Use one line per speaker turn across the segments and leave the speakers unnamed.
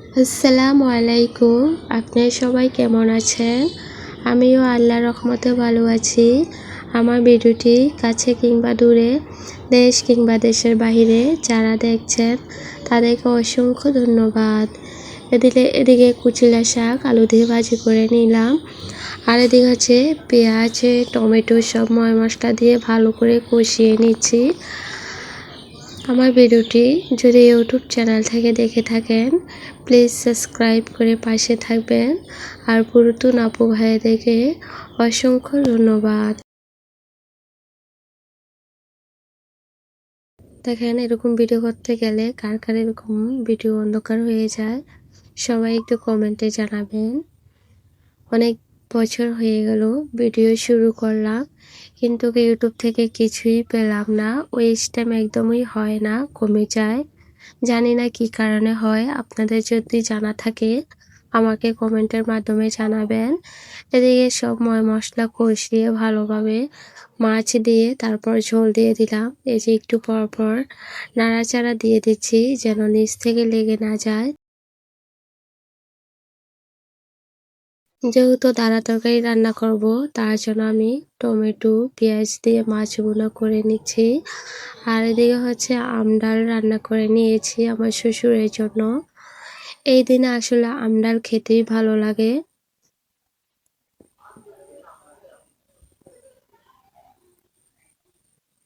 আসসালামু আলাইকুম। আপনারা সবাই কেমন আছেন? আমিও আল্লাহর রহমতে ভালো আছি। আমার ভিডিওটি কাছে কিংবা দূরে, দেশ কিংবা দেশের বাহিরে যারা দেখছেন তাদেরকে অসংখ্য ধন্যবাদ। এদিকে কুচিলা শাক আলু দিয়ে ভাজি করে নিলাম। আর এদিকে হচ্ছে পেঁয়াজ, টমেটো সব ময় মশলা দিয়ে ভালো করে কষিয়ে নিচ্ছি। আমার ভিডিওটি যদি ইউটিউব চ্যানেল থেকে দেখে থাকেন প্লিজ সাবস্ক্রাইব করে পাশে থাকবেন। আর পুরাতন আপু ভাইদেরকে অসংখ্য ধন্যবাদ। দেখেন এরকম ভিডিও করতে গেলে কার কার এরকম ভিডিও অন্ধকার হয়ে যায় সবাই একটু কমেন্টে জানাবেন। অনেক বছর হয়ে গেল ভিডিও শুরু করলাম কিন্তু ইউটিউব থেকে কিছুই পেলাম না। ওয়েস্ট টাইম একদমই হয় না, কমে যায়। জানি না কি কারণে হয়, আপনাদের যদি জানা থাকে আমাকে কমেন্টের মাধ্যমে জানাবেন। এদিকে সব ময় মশলা কষিয়ে ভালোভাবে মাছ দিয়ে তারপর ঝোল দিয়ে দিলাম। এই যে একটু পর পর নাড়াচাড়া দিয়ে দিচ্ছি যেন নিচ থেকে লেগে না যায়। যেহেতু দানা তরকারি রান্না করব তার জন্য আমি টমেটো পেঁয়াজ দিয়ে মাছ ভুনা করে নিচ্ছি। আর এদিকে হচ্ছে আমডাল রান্না করে নিয়েছি আমার শ্বশুরের জন্য। এই দিনে আসলে আমডাল খেতেই ভালো লাগে।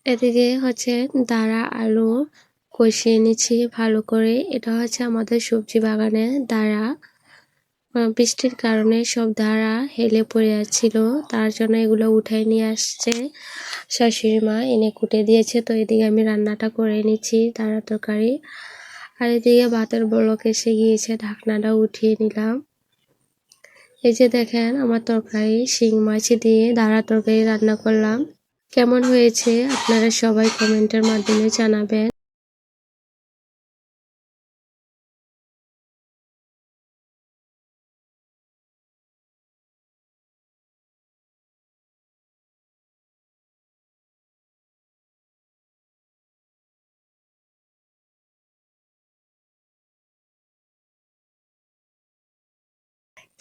এদিকে হচ্ছে দাঁড়া আলু কষিয়ে নিচ্ছি ভালো করে। এটা হচ্ছে আমাদের সবজি বাগানে দাঁড়া। বৃষ্টির কারণে সব দাঁড়া হেলে পড়ে যাচ্ছিল, তার জন্য এগুলো উঠাই নিয়ে আসছে শাশুড়ি মা, এনে কুটে দিয়েছে। তো এদিকে আমি রান্নাটা করে নিচ্ছি দাঁড়া তরকারি। আর এদিকে ভাতের বলক এসে গিয়েছে, ঢাকনাটা উঠিয়ে নিলাম। এই যে দেখেন আমার তরকারি শিং মাছ দিয়ে দাঁড়া তরকারি রান্না করলাম। কেমন হয়েছে আপনারা সবাই কমেন্টের মাধ্যমে জানাবেন।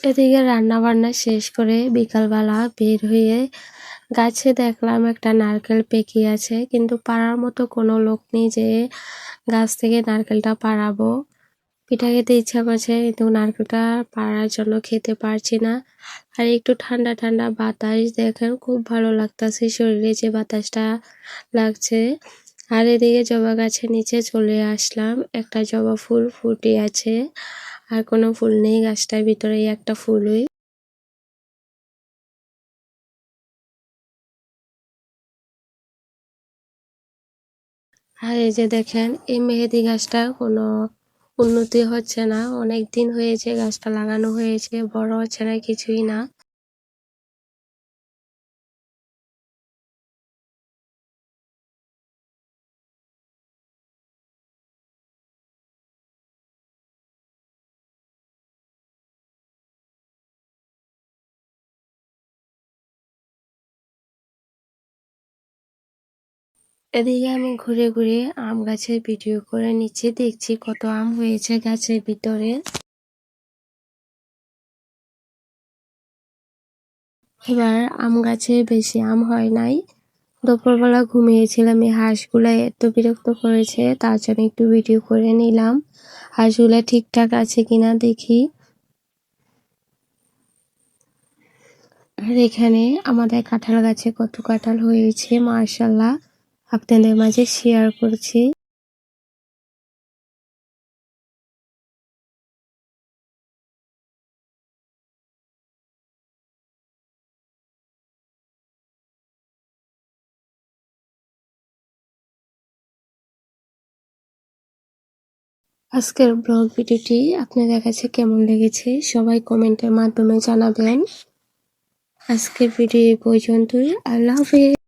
এদিকে রান্না বান্না শেষ করে বিকালবেলা বের হয়ে গাছে দেখলাম একটা নারকেল পেকে আছে, কিন্তু পাড়ার মতো কোনো লোক নেই যে গাছ থেকে নারকেলটা পাড়াবো। পিঠা খেতে ইচ্ছা করছে কিন্তু নারকেলটা পাড়ার জন্য খেতে পারছি না। আর একটু ঠান্ডা ঠান্ডা বাতাস, দেখেন খুব ভালো লাগতেছে শরীরে যে বাতাসটা লাগছে। আর এদিকে জবা গাছের নিচে চলে আসলাম, একটা জবা ফুল ফুটে আছে আর কোনো ফুল নেই গাছটার ভিতরে, একটা ফুলই। আর এই যে দেখেন এই মেহেদি গাছটা কোনো উন্নতি হচ্ছে না, অনেক দিন হয়েছে গাছটা লাগানো হয়েছে, বড় হচ্ছে না কিছুই না। এদিকে আমি ঘুরে ঘুরে আম গাছের ভিডিও করে নিচ্ছি, দেখছি কত আম হয়েছে গাছের ভিতরে। এবার আম গাছে বেশি আম হয় নাই। দুপুরবেলা ঘুমিয়েছিলাম, এই হাঁসগুলা এত বিরক্ত করেছে তার জন্য একটু ভিডিও করে নিলাম। হাঁসগুলা ঠিকঠাক আছে কিনা দেখি। আর এখানে আমাদের কাঁঠাল গাছে কত কাঁঠাল হয়েছে মাশাআল্লাহ, আপনাদের মাঝে শেয়ার করছি। আজকের ব্লগ ভিডিওটি আপনাদের কাছে কেমন লেগেছে সবাই কমেন্টের মাধ্যমে জানাবেন। আজকের ভিডিও এই পর্যন্তই। আল্লাহ হাফেজ।